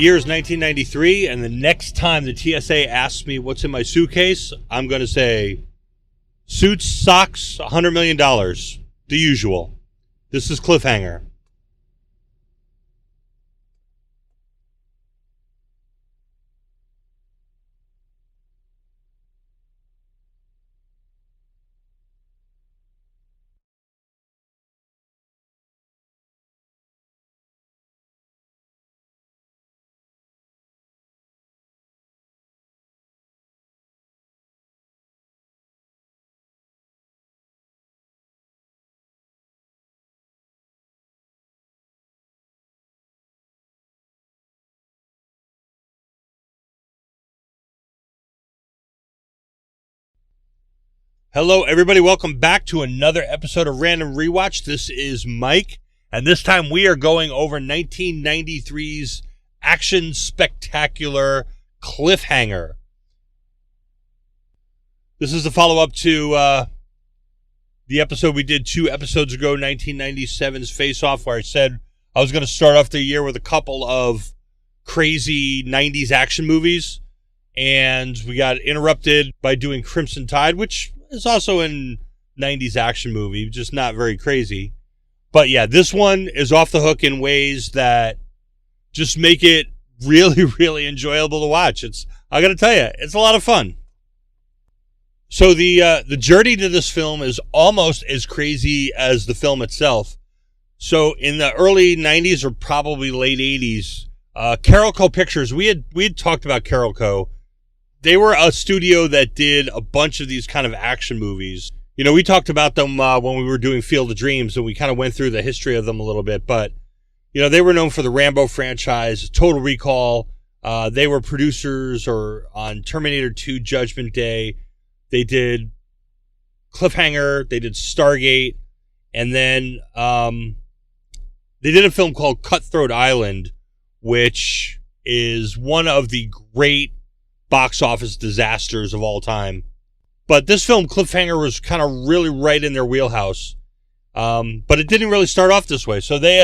year is 1993, and the next time the TSA asks me what's in my suitcase, I'm going to say, suits, socks, $100 million. The usual. This is Cliffhanger. Hello, everybody. Welcome back to another episode of Random Rewatch. This is Mike, and this time we are going over 1993's action spectacular Cliffhanger. This is the follow-up to the episode we did 2 episodes ago, 1997's Face Off, where I said I was going to start off the year with a couple of crazy 90s action movies, and we got interrupted by doing Crimson Tide, which is also a 90s action movie, just not very crazy. But yeah, this one is off the hook in ways that just make it really, really enjoyable to watch. I got to tell you, it's a lot of fun. So the journey to this film is almost as crazy as the film itself. So in the early 90s or probably late 80s, Carolco Pictures, we had talked about Carolco. They were a studio that did a bunch of these kind of action movies. You know, we talked about them when we were doing Field of Dreams, and we kind of went through the history of them a little bit. But, you know, they were known for the Rambo franchise, Total Recall. They were producers on Terminator 2 Judgment Day. They did Cliffhanger. They did Stargate. And then they did a film called Cutthroat Island, which is one of the great box office disasters of all time. But this film, Cliffhanger, was kind of really right in their wheelhouse. But it didn't really start off this way. So they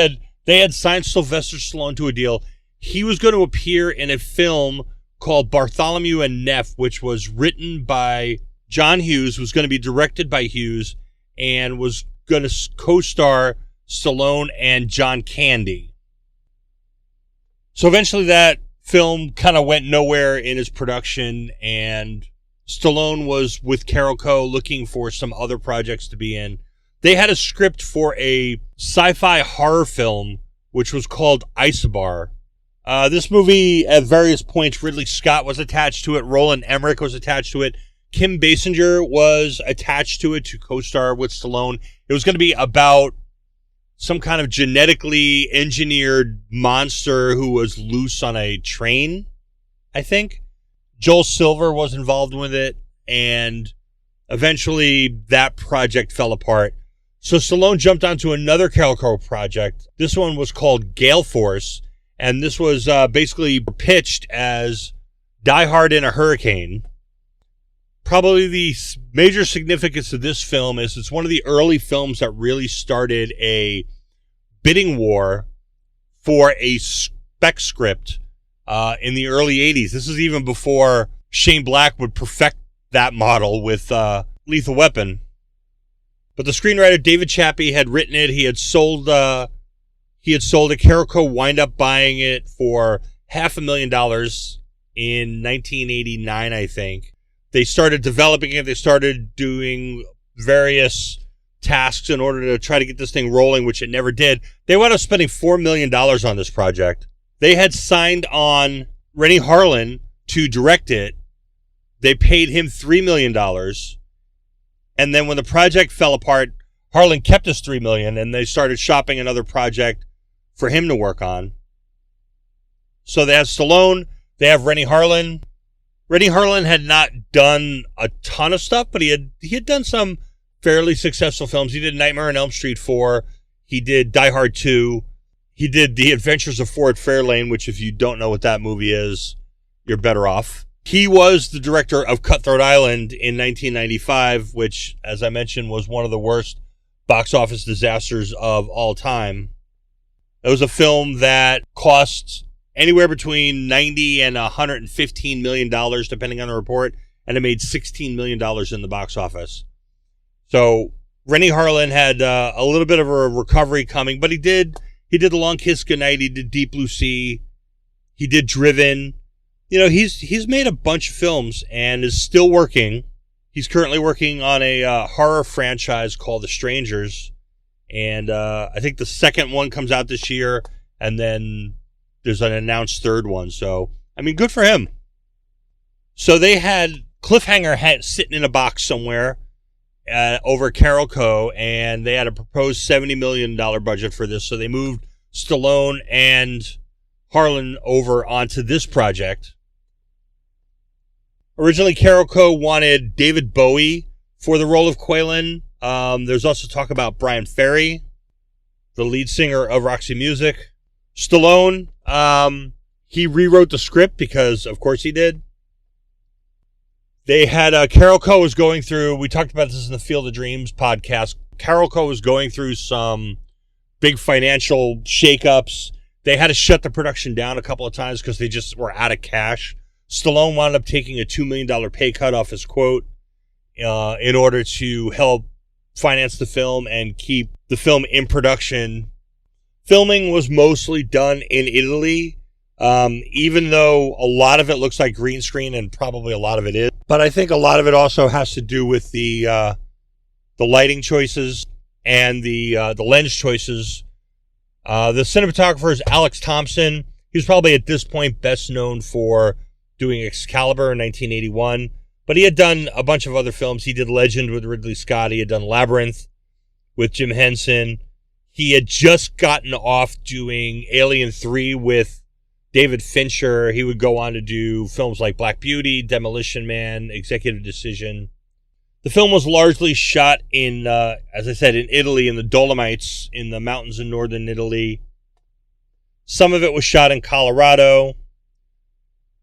had signed Sylvester Stallone to a deal. He was going to appear in a film called Bartholomew and Neff, which was written by John Hughes, was going to be directed by Hughes, and was going to co-star Stallone and John Candy. So eventually that film kind of went nowhere in its production, and Stallone was with Carolco looking for some other projects to be in. They had a script for a sci-fi horror film, which was called Isobar. This movie, at various points, Ridley Scott was attached to it. Roland Emmerich was attached to it. Kim Basinger was attached to it to co-star with Stallone. It was going to be about some kind of genetically engineered monster who was loose on a train, I think. Joel Silver was involved with it, and eventually that project fell apart. So Stallone jumped onto another Carolco project. This one was called Gale Force, and this was basically pitched as Die Hard in a Hurricane. Probably the major significance of this film is it's one of the early films that really started a bidding war for a spec script in the early 80s. This is even before Shane Black would perfect that model with Lethal Weapon. But the screenwriter David Chappie had written it. He had sold it. Carolco wind up buying it for $500,000 in 1989, I think. They started developing it. They started doing various tasks in order to try to get this thing rolling, which it never did. They wound up spending $4 million on this project. They had signed on Renny Harlin to direct it. They paid him $3 million. And then when the project fell apart, Harlin kept his $3 million, and they started shopping another project for him to work on. So they have Stallone. They have Renny Harlin. Renny Harlin had not done a ton of stuff, but he had done some fairly successful films. He did Nightmare on Elm Street 4. He did Die Hard 2. He did The Adventures of Ford Fairlane, which if you don't know what that movie is, you're better off. He was the director of Cutthroat Island in 1995, which, as I mentioned, was one of the worst box office disasters of all time. It was a film that cost anywhere between $90 and $115 million, depending on the report, and it made $16 million in the box office. So Rennie Harlin had a little bit of a recovery coming, but he did The Long Kiss Goodnight, he did Deep Blue Sea, he did Driven. He's made a bunch of films and is still working. He's currently working on a horror franchise called The Strangers, and I think the second one comes out this year, and then there's an announced third one. So, good for him. So they had Cliffhanger sitting in a box somewhere over at Carolco, and they had a proposed $70 million budget for this. So they moved Stallone and Harlan over onto this project. Originally, Carolco wanted David Bowie for the role of Quaylen. There's also talk about Brian Ferry, the lead singer of Roxy Music. Stallone, he rewrote the script because, of course, he did. They had Carolco was going through, we talked about this in the Field of Dreams podcast. Carolco was going through some big financial shakeups. They had to shut the production down a couple of times because they just were out of cash. Stallone wound up taking a $2 million pay cut off his quote in order to help finance the film and keep the film in production. Filming was mostly done in Italy, even though a lot of it looks like green screen, and probably a lot of it is. But I think a lot of it also has to do with the lighting choices and the lens choices. The cinematographer is Alex Thompson. He was probably at this point best known for doing Excalibur in 1981, but he had done a bunch of other films. He did Legend with Ridley Scott. He had done Labyrinth with Jim Henson. He had just gotten off doing Alien 3 with David Fincher. He would go on to do films like Black Beauty, Demolition Man, Executive Decision. The film was largely shot in, as I said, in Italy, in the Dolomites, in the mountains in northern Italy. Some of it was shot in Colorado.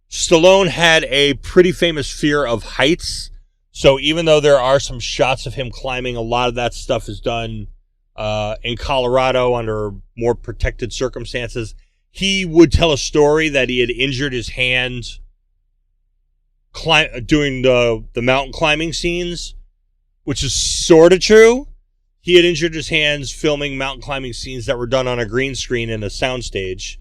Stallone had a pretty famous fear of heights. So even though there are some shots of him climbing, a lot of that stuff is done in Colorado under more protected circumstances. He would tell a story that he had injured his hand doing the mountain climbing scenes, which is sort of true. He had injured his hands filming mountain climbing scenes that were done on a green screen in a soundstage.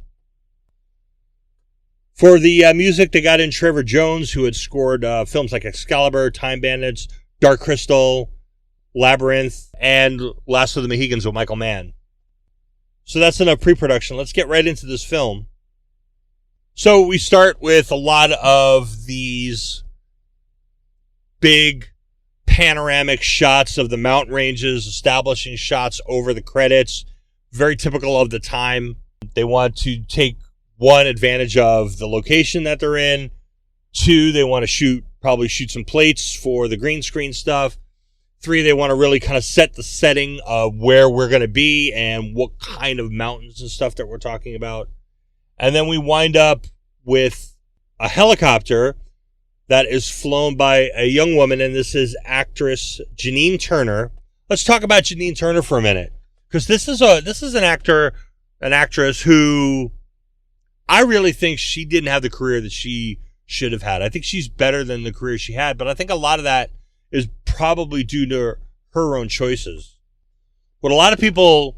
For the music, they got in Trevor Jones, who had scored films like Excalibur, Time Bandits, Dark Crystal, Labyrinth, and Last of the Mohicans with Michael Mann. So that's enough pre-production. Let's get right into this film. So we start with a lot of these big panoramic shots of the mountain ranges, establishing shots over the credits. Very typical of the time. They want to take one, advantage of the location that they're in. Two, they want to probably shoot some plates for the green screen stuff. Three, they want to really kind of set the setting of where we're going to be and what kind of mountains and stuff that we're talking about. And then we wind up with a helicopter that is flown by a young woman, and this is actress Janine Turner. Let's talk about Janine Turner for a minute, because this is an actress who I really think she didn't have the career that she should have had. I think she's better than the career she had, but I think a lot of that is probably due to her own choices. What a lot of people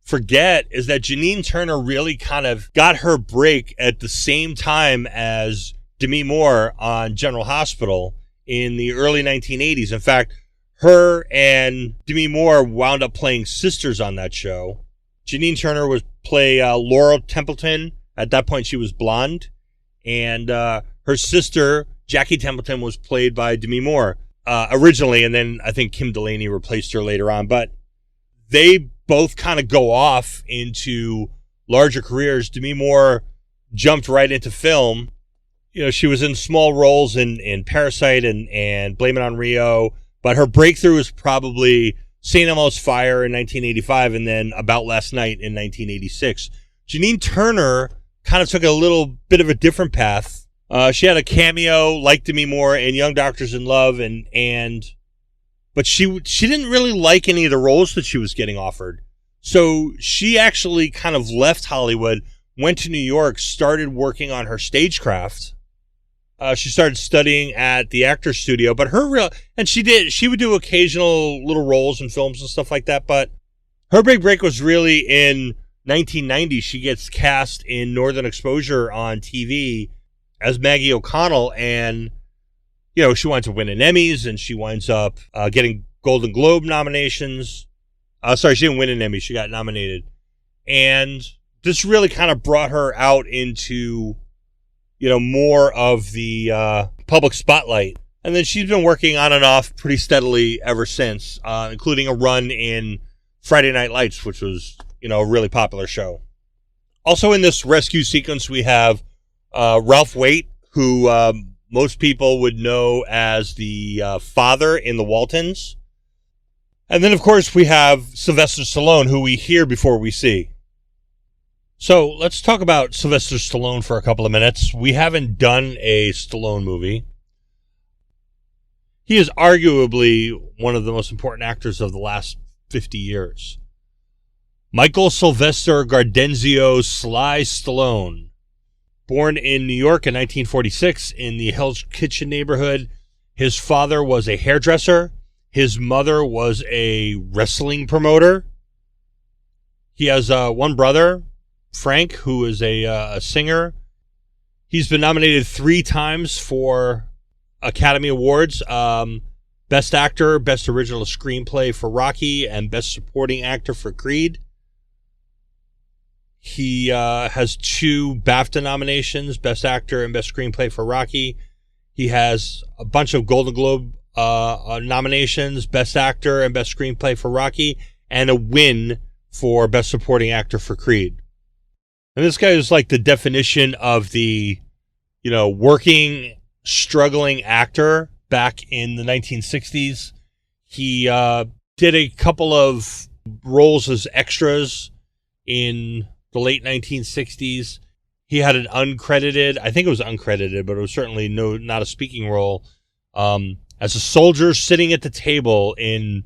forget is that Janine Turner really kind of got her break at the same time as Demi Moore on General Hospital in the early 1980s. In fact, her and Demi Moore wound up playing sisters on that show. Janine Turner was play Laurel Templeton. At that point, she was blonde. And her sister, Jackie Templeton, was played by Demi Moore originally. And then I think Kim Delaney replaced her later on. But they both kind of go off into larger careers. Demi Moore jumped right into film. You know, she was in small roles in Parasite and Blame It on Rio. But her breakthrough was probably St. Elmo's Fire in 1985 and then About Last Night in 1986. Janine Turner kind of took a little bit of a different path. She had a cameo like Demi Moore in Young Doctors in Love, but she didn't really like any of the roles that she was getting offered. So she actually kind of left Hollywood, went to New York, started working on her stagecraft. She started studying at the Actors Studio, but she would do occasional little roles in films and stuff like that, but her big break was really in 1990. She gets cast in Northern Exposure on TV as Maggie O'Connell, and, she winds up winning Emmys, and she winds up getting Golden Globe nominations. Sorry, she didn't win an Emmy. She got nominated. And this really kind of brought her out into, more of the public spotlight. And then she's been working on and off pretty steadily ever since, including a run in Friday Night Lights, which was, a really popular show. Also in this rescue sequence, we have Ralph Waite, who most people would know as the father in The Waltons. And then, of course, we have Sylvester Stallone, who we hear before we see. So let's talk about Sylvester Stallone for a couple of minutes. We haven't done a Stallone movie. He is arguably one of the most important actors of the last 50 years. Michael Sylvester Gardenzio Sly Stallone, born in New York in 1946 in the Hell's Kitchen neighborhood. His father was a hairdresser. His mother was a wrestling promoter. He has one brother, Frank, who is a singer. He's been nominated 3 times for Academy Awards. Best Actor, Best Original Screenplay for Rocky, and Best Supporting Actor for Creed. He has 2 BAFTA nominations, Best Actor and Best Screenplay for Rocky. He has a bunch of Golden Globe nominations, Best Actor and Best Screenplay for Rocky, and a win for Best Supporting Actor for Creed. And this guy is like the definition of the, working, struggling actor back in the 1960s. He did a couple of roles as extras in the late 1960s. He had an uncredited, I think it was uncredited, but it was certainly not a speaking role, as a soldier sitting at the table in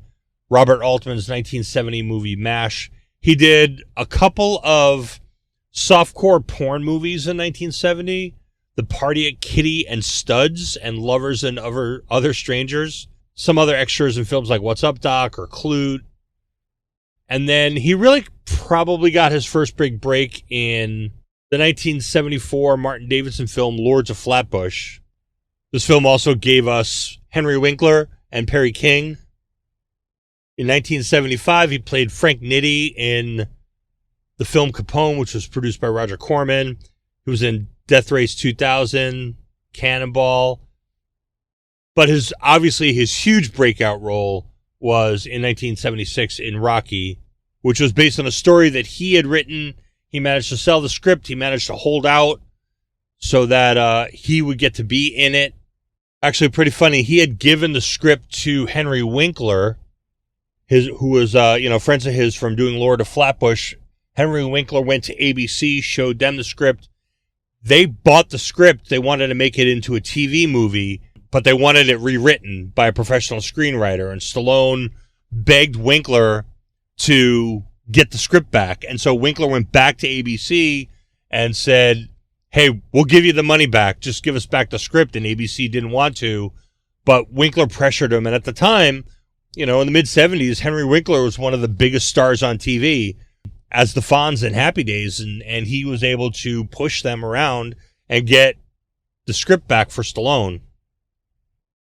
Robert Altman's 1970 movie MASH. He did a couple of softcore porn movies in 1970, The Party at Kitty and Studs, and Lovers and Other Strangers. Some other extras in films like What's Up, Doc? Or Clute. And then he really probably got his first big break in the 1974 Martin Davidson film Lords of Flatbush. This film also gave us Henry Winkler and Perry King. In 1975, he played Frank Nitti in the film Capone, which was produced by Roger Corman. He was in Death Race 2000, Cannonball. But his huge breakout role was in 1976 in Rocky, which was based on a story that he had written. He managed to sell the script. He managed to hold out so that he would get to be in it. Actually, pretty funny. He had given the script to Henry Winkler, who was friends of his from doing Lord of Flatbush. Henry Winkler went to ABC, showed them the script. They bought the script. They wanted to make it into a TV movie, but they wanted it rewritten by a professional screenwriter. And Stallone begged Winkler to get the script back. And so Winkler went back to ABC and said, hey, we'll give you the money back. Just give us back the script. And ABC didn't want to, but Winkler pressured him. And at the time, in the mid-70s, Henry Winkler was one of the biggest stars on TV as the Fonz in Happy Days. And he was able to push them around and get the script back for Stallone.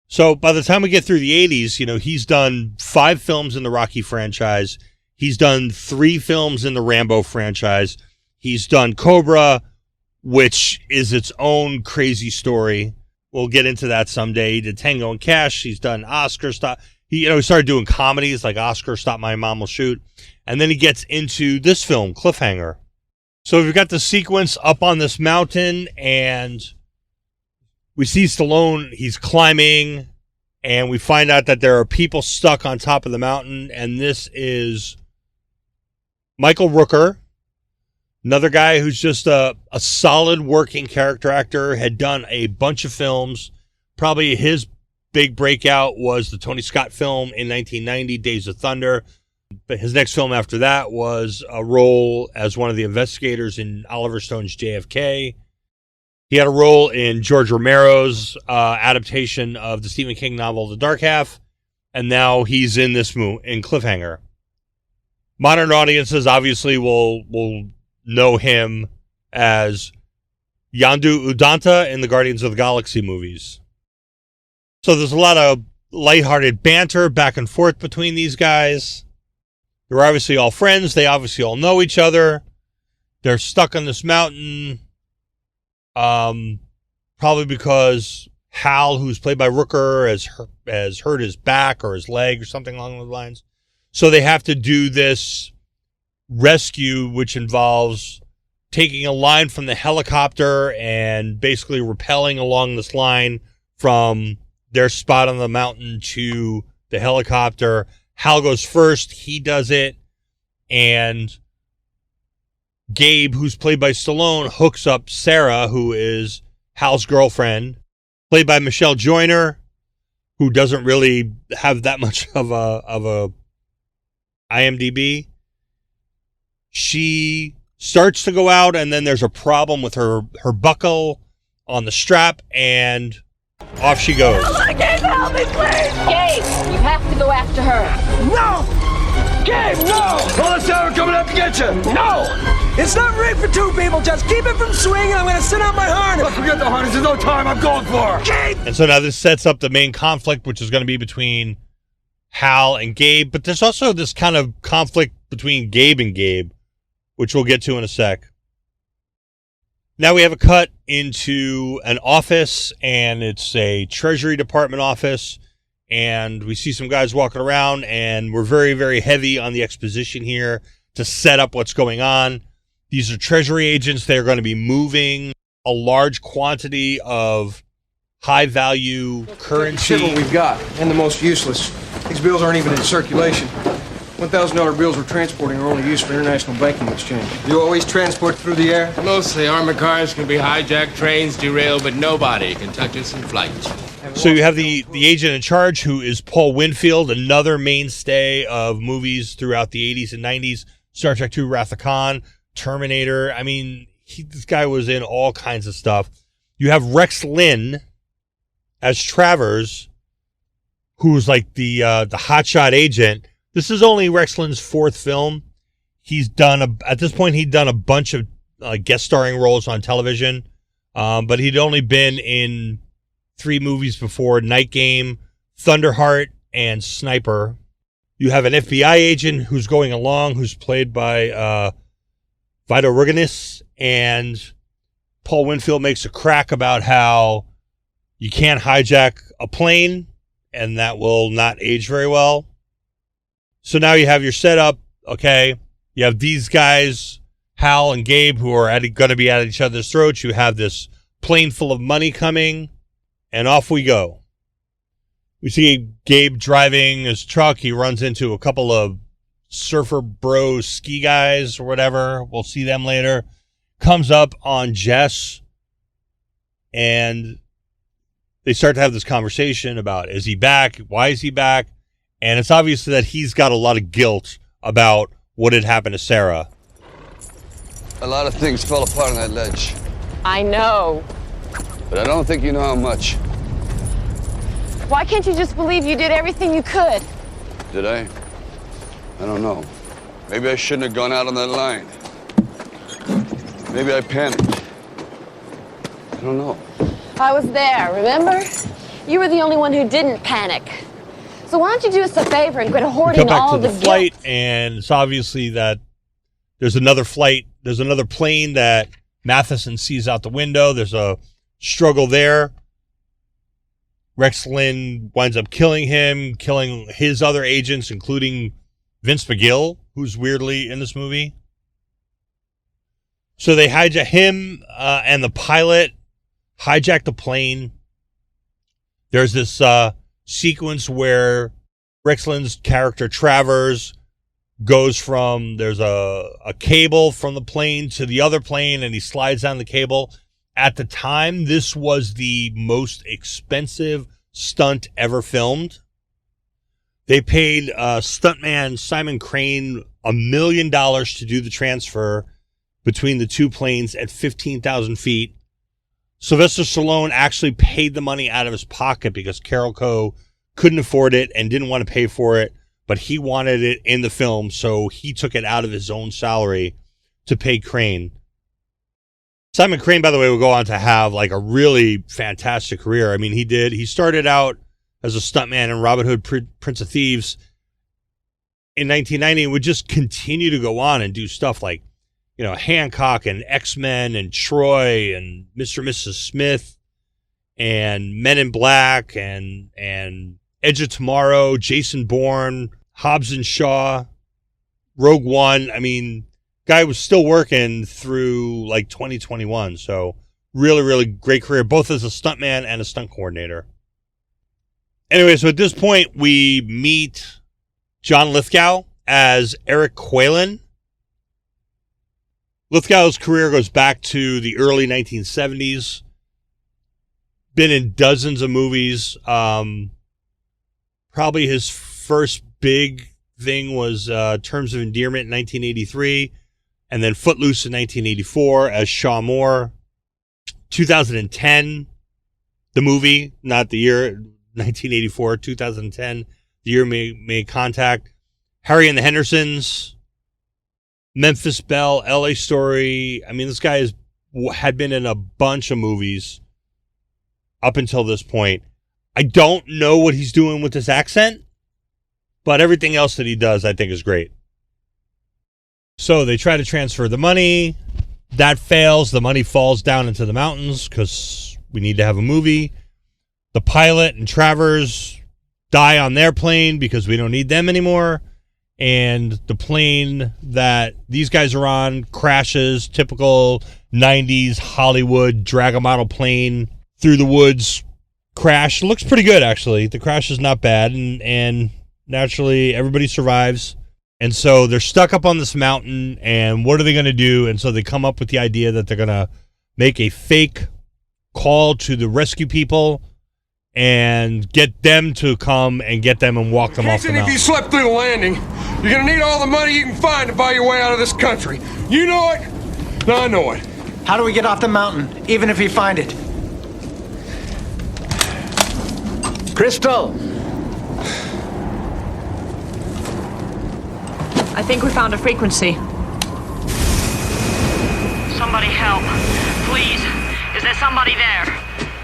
So by the time we get through the 80s, he's done 5 films in the Rocky franchise. He's done 3 films in the Rambo franchise. He's done Cobra, which is its own crazy story. We'll get into that someday. He did Tango and Cash. He's done Oscar Stop. He started doing comedies like Oscar Stop My Mom Will Shoot. And then he gets into this film, Cliffhanger. So we've got the sequence up on this mountain, and we see Stallone. He's climbing, and we find out that there are people stuck on top of the mountain. And this is Michael Rooker, another guy who's just a solid working character actor, had done a bunch of films. Probably his big breakout was the Tony Scott film in 1990, Days of Thunder. But his next film after that was a role as one of the investigators in Oliver Stone's JFK. He had a role in George Romero's adaptation of the Stephen King novel The Dark Half, and now he's in this movie in Cliffhanger. Modern audiences obviously will know him as Yondu Udanta in the Guardians of the Galaxy movies. So there's a lot of lighthearted banter back and forth between these guys. They're obviously all friends. They obviously all know each other. They're stuck on this mountain. Probably because Hal, who's played by Rooker, has hurt his back or his leg or something along those lines. So they have to do this rescue, which involves taking a line from the helicopter and basically rappelling along this line from their spot on the mountain to the helicopter. Hal goes first. He does it. And Gabe, who's played by Stallone, hooks up Sarah, who is Hal's girlfriend, played by Michelle Joyner, who doesn't really have that much of a IMDb. She starts to go out, and then there's a problem with her buckle on the strap, and off she goes. Gabe, help me, please! Gabe, you have to go after her. No! Gabe, no! Call us out, we're coming up to get you! No! It's not rigged for two people. Just keep it from swinging. I'm going to send out my harness. Look, forget the harness. There's no time. I'm going for her. Gabe! And so now this sets up the main conflict, which is going to be between Hal and Gabe. But there's also this kind of conflict between Gabe and Gabe, which we'll get to in a sec. Now we have a cut into an office, and it's a Treasury Department office. And we see some guys walking around, and we're very, very heavy on the exposition here to set up what's going on. These are Treasury agents. They're going to be moving a large quantity of high-value currency. Shit, what we've got, and the most useless. These bills aren't even in circulation. $1,000 bills we're transporting are only used for international banking exchange. You always transport through the air? Mostly armored cars can be hijacked, trains derailed, but nobody can touch us in flight. So you have the agent in charge, who is Paul Winfield, another mainstay of movies throughout the 80s and 90s. Star Trek II, Wrath of Khan, Terminator. I mean, this guy was in all kinds of stuff. You have Rex Linn as Travers, who's like the hotshot agent. This is only Rex Linn's fourth film. He's done at this point he'd done a bunch of guest starring roles on television, but he'd only been in 3 movies before: Night Game, Thunderheart, and Sniper. You have an FBI agent who's going along, who's played by Vito Ruganis, and Paul Winfield makes a crack about how you can't hijack a plane, and that will not age very well. So now you have your setup, okay? You have these guys, Hal and Gabe, who are going to be at each other's throats. You have this plane full of money coming, and off we go. We see Gabe driving his truck. He runs into a couple of surfer bro ski guys or whatever. We'll see them later. Comes up on Jess, and they start to have this conversation about, is he back? Why is he back? And it's obvious that he's got a lot of guilt about what had happened to Sarah. A lot of things fell apart on that ledge, I know. but I don't think you know how much. Why can't you just believe you did everything you could? Did I? I don't know. Maybe I shouldn't have gone out on that line. Maybe I panicked. I don't know. I was there, remember? You were the only one who didn't panic. So why don't you do us a favor and quit hoarding Come back all to the the flight, guilt? and it's obviously that there's another flight. There's another plane that Matheson sees out the window. There's a struggle there. Rex Linn winds up killing him, killing his other agents, including Vince McGill, who's weirdly in this movie. So they hijack him and the pilot, hijack the plane. There's this sequence where Rex Linn's character Travers goes from, there's a cable from the plane to the other plane, and he slides down the cable. At the time, this was the most expensive stunt ever filmed. They paid stuntman Simon Crane $1 million to do the transfer between the two planes at 15,000 feet. Sylvester Stallone actually paid the money out of his pocket because Carol Co. couldn't afford it and didn't want to pay for it, but he wanted it in the film, so he took it out of his own salary to pay Crane. Simon Crane, by the way, will go on to have like a really fantastic career. I mean, he started out as a stuntman in Robin Hood, Prince of Thieves in 1990, and would just continue to go on and do stuff like, you know, Hancock and X-Men and Troy and Mr. and Mrs. Smith and Men in Black and Edge of Tomorrow, Jason Bourne, Hobbs and Shaw, Rogue One. I mean, guy was still working through like 2021. So really, really great career, both as a stuntman and a stunt coordinator. Anyway, so at this point, we meet John Lithgow as Eric Quaylen. Lithgow's career goes back to the early 1970s. Been in dozens of movies. Probably his first big thing was Terms of Endearment in 1983, and then Footloose in 1984 as Shaw Moore. 2010, the movie, not the year, 1984, 2010, the year made contact. Harry and the Hendersons, Memphis Belle, LA Story. I mean, this guy had been in a bunch of movies up until this point. I don't know what he's doing with this accent, but everything else that he does, I think, is great. So they try to transfer the money. That fails. The money falls down into the mountains because we need to have a movie. The pilot and Travers die on their plane because we don't need them anymore. And the plane that these guys are on crashes. Typical 90s Hollywood drag-a model plane through the woods crash. Looks pretty good, actually. The crash is not bad. And naturally, everybody survives. And so they're stuck up on this mountain, and what are they going to do? And so they come up with the idea that they're going to make a fake call to the rescue people and get them to come and get them and walk them off the mountain. If you slept through the landing, you're going to need all the money you can find to buy your way out of this country. You know it? No, I know it. How do we get off the mountain, even if we find it? Crystal! I think we found a frequency. Somebody help. Please. Is there somebody there?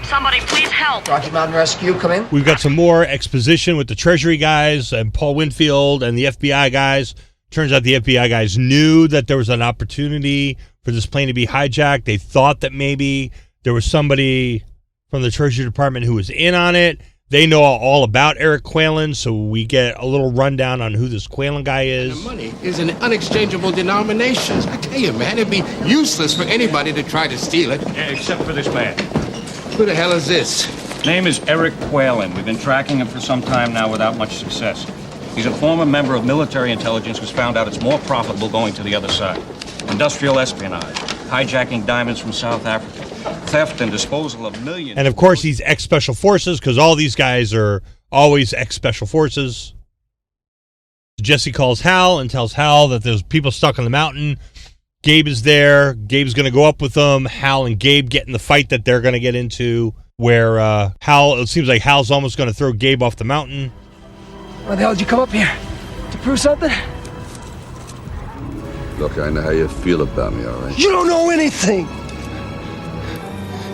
Somebody please help. Rocky Mountain Rescue, come in. We've got some more exposition with the Treasury guys and Paul Winfield and the FBI guys. Turns out the FBI guys knew that there was an opportunity for this plane to be hijacked. They thought that maybe there was somebody from the Treasury Department who was in on it. They know all about Eric Quaylen, so we get a little rundown on who this Quaylen guy is. The money is in unexchangeable denominations. I tell you, man, it'd be useless for anybody to try to steal it. Yeah, except for this man. Who the hell is this? Name is Eric Quaylen. We've been tracking him for some time now without much success. He's a former member of military intelligence who's found out it's more profitable going to the other side. Industrial espionage, hijacking diamonds from South Africa, theft and disposal of millions. And of course, he's ex-Special Forces because all these guys are always ex-Special Forces. Jesse calls Hal and tells Hal that there's people stuck on the mountain. Gabe is there. Gabe's going to go up with them. Hal and Gabe get in the fight that they're going to get into where it seems like Hal's almost going to throw Gabe off the mountain. Why the hell did you come up here? To prove something? Look, I know how you feel about me, all right? You don't know anything!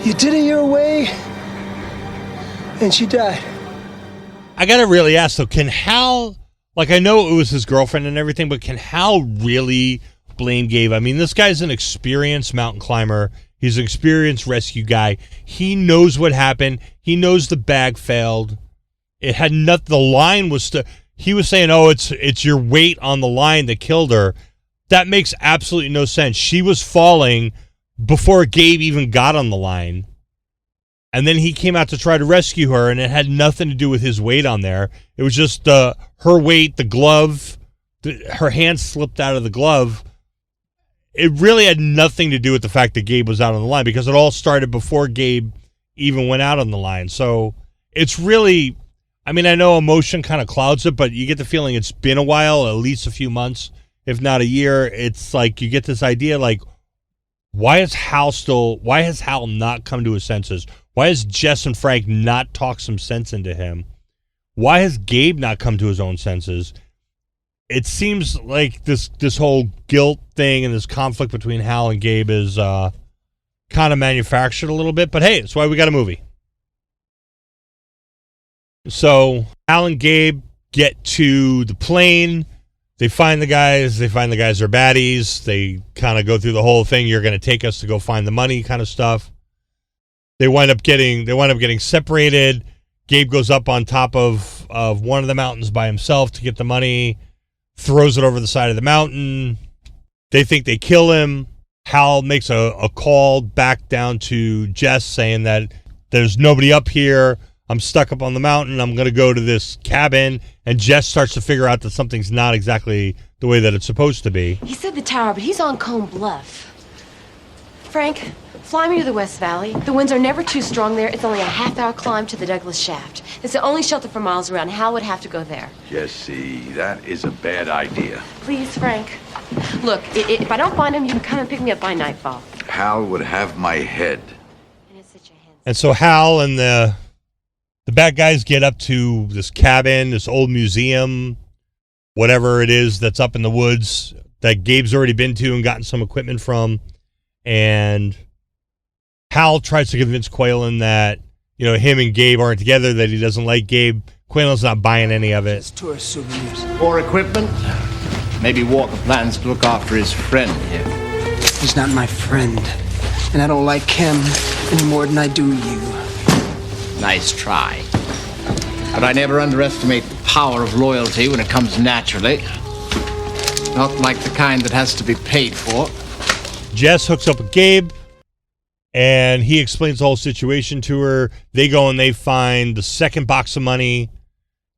You did it your way, and she died. I got to really ask, though, can Hal, like I know it was his girlfriend and everything, but can Hal really blame Gabe? I mean, this guy's an experienced mountain climber. He's an experienced rescue guy. He knows what happened. He knows the bag failed. It had nothing. The line was he was saying, "Oh, it's your weight on the line that killed her." That makes absolutely no sense. She was falling before Gabe even got on the line, and then he came out to try to rescue her, and it had nothing to do with his weight on there. It was just her weight, the glove, her hand slipped out of the glove. It really had nothing to do with the fact that Gabe was out on the line because it all started before Gabe even went out on the line. So it's really I mean, I know emotion kind of clouds it, but you get the feeling it's been a while, at least a few months, if not a year. It's like you get this idea, like, why has Hal not come to his senses? Why has Jess and Frank not talked some sense into him? Why has Gabe not come to his own senses? It seems like this whole guilt thing and this conflict between Hal and Gabe is kind of manufactured a little bit, but hey, that's why we got a movie. So Hal and Gabe get to the plane. They find the guys. They find the guys are baddies. They kind of go through the whole thing. You're going to take us to go find the money kind of stuff. They wind up getting separated. Gabe goes up on top of one of the mountains by himself to get the money, throws it over the side of the mountain. They think they kill him. Hal makes a call back down to Jess saying that there's nobody up here. I'm stuck up on the mountain. I'm going to go to this cabin. And Jess starts to figure out that something's not exactly the way that it's supposed to be. He said the tower, but he's on Combe Bluff. Frank, fly me to the West Valley. The winds are never too strong there. It's only a half-hour climb to the Douglas Shaft. It's the only shelter for miles around. Hal would have to go there. Jesse, that is a bad idea. Please, Frank. Look, if I don't find him, you can come and pick me up by nightfall. Hal would have my head. And so Hal and the bad guys get up to this cabin, this old museum, whatever it is that's up in the woods that Gabe's already been to and gotten some equipment from. And Hal tries to convince Quaylen that, you know, him and Gabe aren't together, that he doesn't like Gabe. Quaylen's not buying any of it. It's tourist souvenirs. More equipment? Maybe Walker plans to look after his friend here. He's not my friend. And I don't like him any more than I do you. Nice try. But I never underestimate the power of loyalty when it comes naturally. Not like the kind that has to be paid for. Jess hooks up with Gabe, and he explains the whole situation to her. They go and they find the second box of money,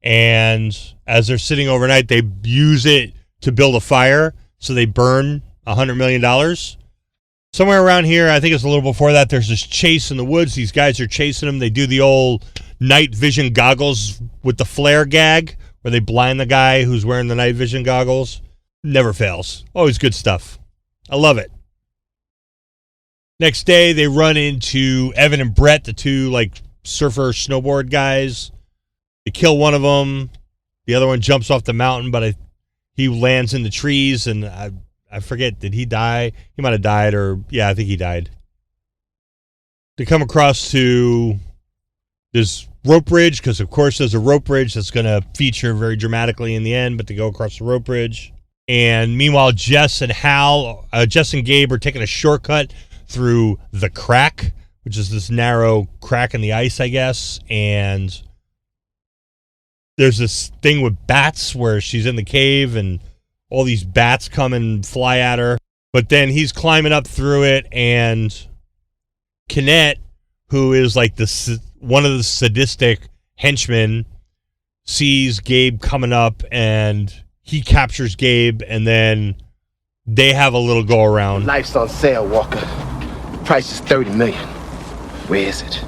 and as they're sitting overnight, they use it to build a fire, so they burn $100 million. Somewhere around here, I think it's a little before that, there's this chase in the woods. These guys are chasing them. They do the old night vision goggles with the flare gag, where they blind the guy who's wearing the night vision goggles. Never fails. Always good stuff. I love it. Next day, they run into Evan and Brett, the two like surfer snowboard guys. They kill one of them. The other one jumps off the mountain, but he lands in the trees, and I forget, did he die? He might have died, or yeah, I think he died. They come across to this rope bridge, because of course there's a rope bridge that's going to feature very dramatically in the end, but they go across the rope bridge. And meanwhile, Jess and Gabe are taking a shortcut through the crack, which is this narrow crack in the ice, I guess. And there's this thing with bats where she's in the cave and all these bats come and fly at her. But then he's climbing up through it, and Kinnett, who is like one of the sadistic henchmen, sees Gabe coming up, and he captures Gabe, and then they have a little go around. Life's on sale, Walker. Price is $30 million. Where is it?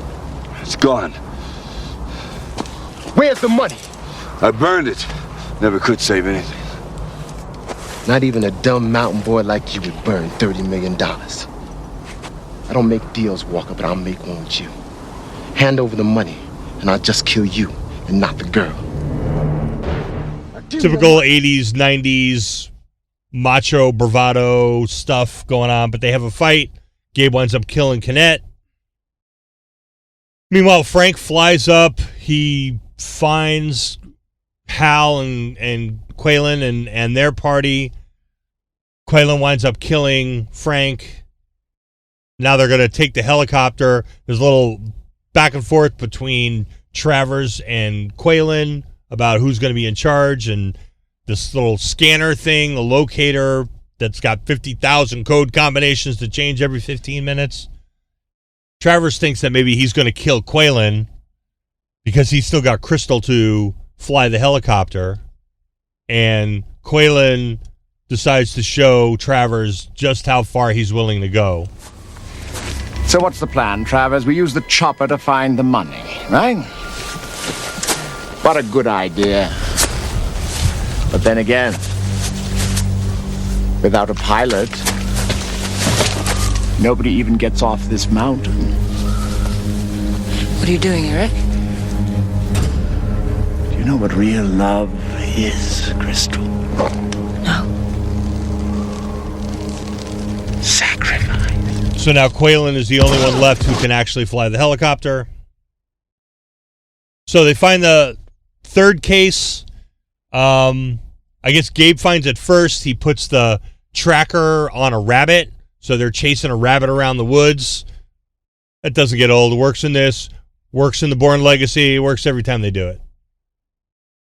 It's gone. Where's the money? I burned it. Never could save anything. Not even a dumb mountain boy like you would burn $30 million. I don't make deals, Walker, but I'll make one with you. Hand over the money, and I'll just kill you and not the girl. Typical 80s, 90s macho bravado stuff going on, but they have a fight. Gabe winds up killing Kinnett. Meanwhile, Frank flies up. He finds Hal and Quaylen and their party. Quaylen winds up killing Frank. Now they're going to take the helicopter. There's a little back and forth between Travers and Quaylen about who's going to be in charge, and this little scanner thing, the locator that's got 50,000 code combinations to change every 15 minutes. Travers thinks that maybe he's going to kill Quaylen because he's still got Crystal to fly the helicopter, and Quaylen decides to show Travers just how far he's willing to go. So what's the plan, Travers? We use the chopper to find the money, right? What a good idea. But then again, without a pilot, nobody even gets off this mountain. What are you doing, Eric? Do you know what real love is, Crystal? No. Sacrifice. So now Quaylen is the only one left who can actually fly the helicopter. So they find the third case. I guess Gabe finds it first. He puts the tracker on a rabbit. So they're chasing a rabbit around the woods. That doesn't get old. It works in this. Works in the Bourne Legacy. Works every time they do it.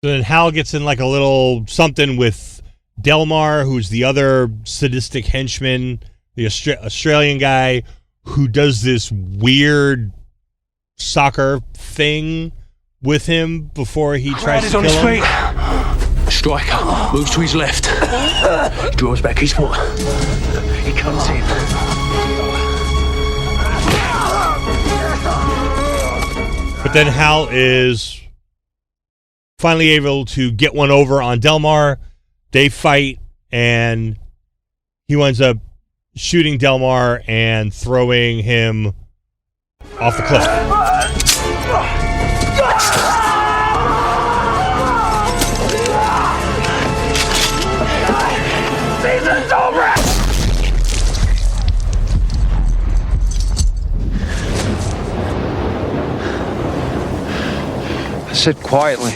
So then Hal gets in like a little something with Delmar, who's the other sadistic henchman, the Australian guy who does this weird soccer thing with him before he tries to kill him. Striker moves to his left. He draws back his foot. He comes in. But then Hal is finally able to get one over on Delmar. They fight, and he winds up shooting Delmar and throwing him off the cliff. Season's over! Sit quietly.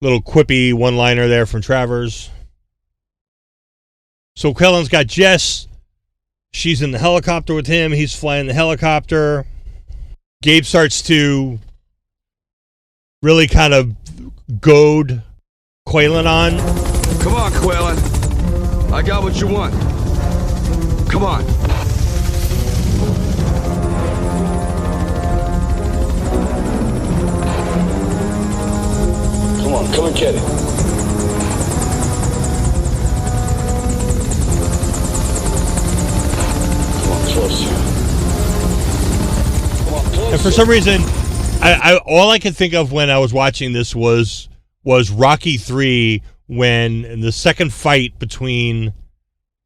Little quippy one-liner there from Travers. So Quellen's got Jess. She's in the helicopter with him. He's flying the helicopter. Gabe starts to really kind of goad Quaylen on. Come on, Quaylen. I got what you want. Come on. Come on, come and get it. Come on, closer. Come on, closer. And for some reason, I all I could think of when I was watching this was Rocky 3, when in the second fight between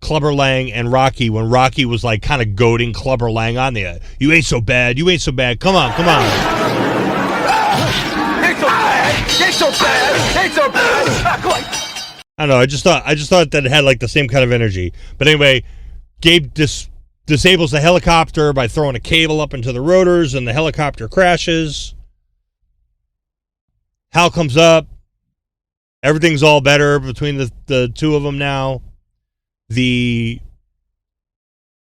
Clubber Lang and Rocky, when Rocky was like kind of goading Clubber Lang on there. You ain't so bad. You ain't so bad. Come on, come on. Ain't so bad! Ain't so bad! I don't know. I just thought that it had like the same kind of energy. But anyway, Gabe disables the helicopter by throwing a cable up into the rotors, and the helicopter crashes. Hal comes up. Everything's all better between the two of them now. The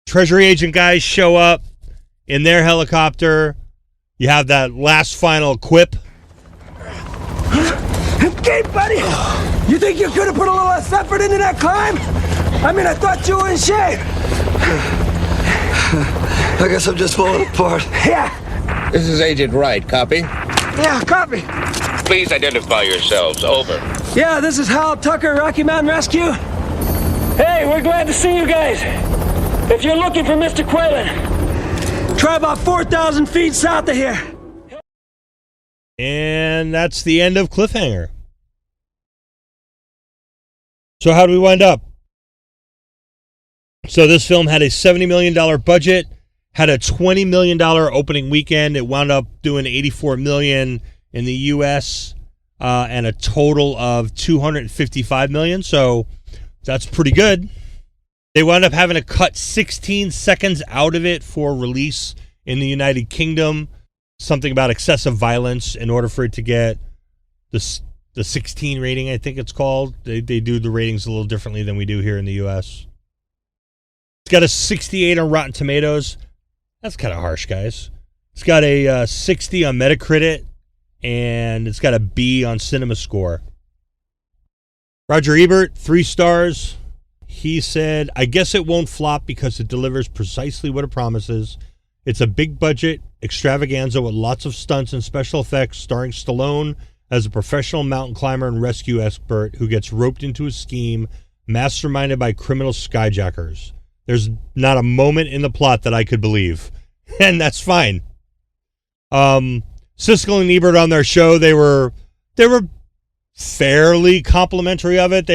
Treasury agent guys show up in their helicopter. You have that last final quip. Okay, buddy. You think you could have put a little less effort into that climb? I mean, I thought you were in shape. I guess I'm just falling apart. Yeah. This is Agent Wright. Copy? Yeah, copy. Please identify yourselves. Over. Yeah, this is Hal Tucker, Rocky Mountain Rescue. Hey, we're glad to see you guys. If you're looking for Mr. Quaylen, try about 4,000 feet south of here. And that's the end of Cliffhanger. So how do we wind up? So this film had a $70 million budget, had a $20 million opening weekend. It wound up doing $84 million in the U.S. And a total of $255 million. So that's pretty good. They wound up having to cut 16 seconds out of it for release in the United Kingdom. Something about excessive violence in order for it to get the 16 rating, I think it's called. They do the ratings a little differently than we do here in the U.S. It's got a 68 on Rotten Tomatoes. That's kind of harsh, guys. It's got a 60 on Metacritic, and it's got a B on CinemaScore. Roger Ebert, 3 stars. He said, I guess it won't flop because it delivers precisely what it promises. It's a big budget extravaganza with lots of stunts and special effects, starring Stallone as a professional mountain climber and rescue expert who gets roped into a scheme masterminded by criminal skyjackers. There's not a moment in the plot that I could believe, and that's fine. Siskel and Ebert on their show, they were fairly complimentary of it.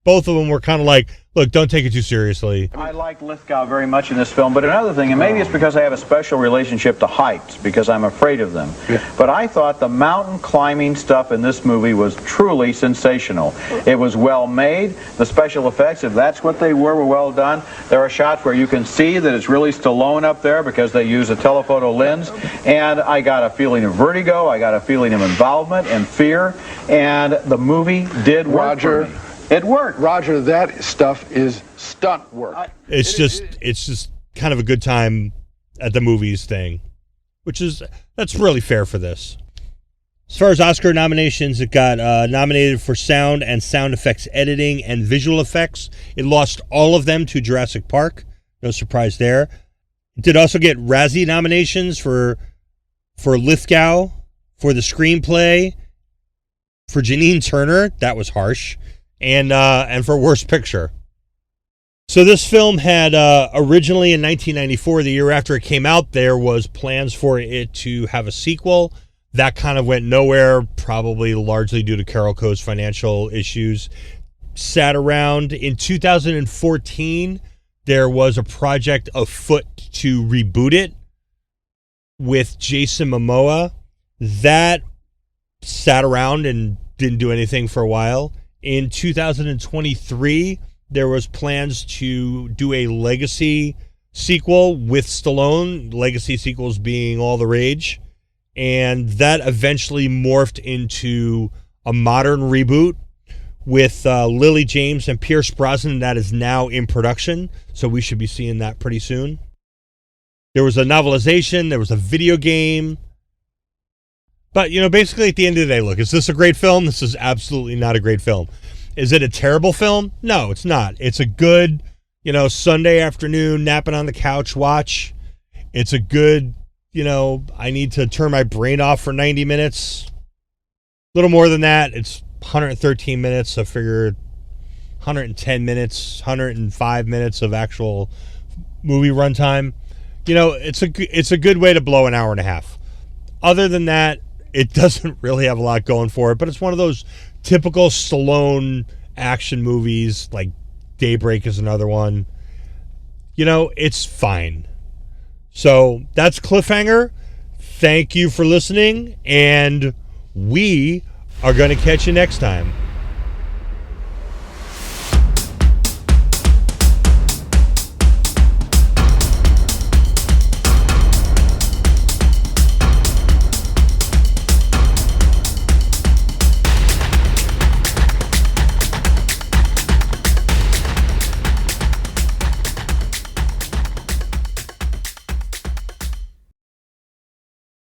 Both of them were kind of like, look, don't take it too seriously. I like Lithgow very much in this film, but another thing, and maybe it's because I have a special relationship to heights, because I'm afraid of them, but I thought the mountain climbing stuff in this movie was truly sensational. It was well made. The special effects, if that's what they were well done. There are shots where you can see that it's really Stallone up there because they use a telephoto lens, and I got a feeling of vertigo, I got a feeling of involvement and fear, and the movie did work for me. It worked. Roger, that stuff is stunt work. It's just kind of a good time at the movies thing, that's really fair for this. As far as Oscar nominations, it got nominated for sound and sound effects editing and visual effects. It lost all of them to Jurassic Park. No surprise there. It did also get Razzie nominations for Lithgow, for the screenplay, for Janine Turner. That was harsh. And for Worst Picture. So this film had originally in 1994, the year after it came out, there was plans for it to have a sequel. That kind of went nowhere, probably largely due to Carol Co's financial issues. Sat around. In 2014, there was a project afoot to reboot it with Jason Momoa. That sat around and didn't do anything for a while. In 2023, there was plans to do a legacy sequel with Stallone, legacy sequels being all the rage, and that eventually morphed into a modern reboot with Lily James and Pierce Brosnan that is now in production, so we should be seeing that pretty soon. There was a novelization, there was a video game. But, basically at the end of the day, look, is this a great film? This is absolutely not a great film. Is it a terrible film? No, it's not. It's a good, Sunday afternoon, napping on the couch watch. It's a good, I need to turn my brain off for 90 minutes. A little more than that. It's 113 minutes. I figure 110 minutes, 105 minutes of actual movie runtime. It's a good way to blow an hour and a half. Other than that, it doesn't really have a lot going for it, but it's one of those typical Stallone action movies, like Daybreak is another one. It's fine. So that's Cliffhanger. Thank you for listening, and we are going to catch you next time.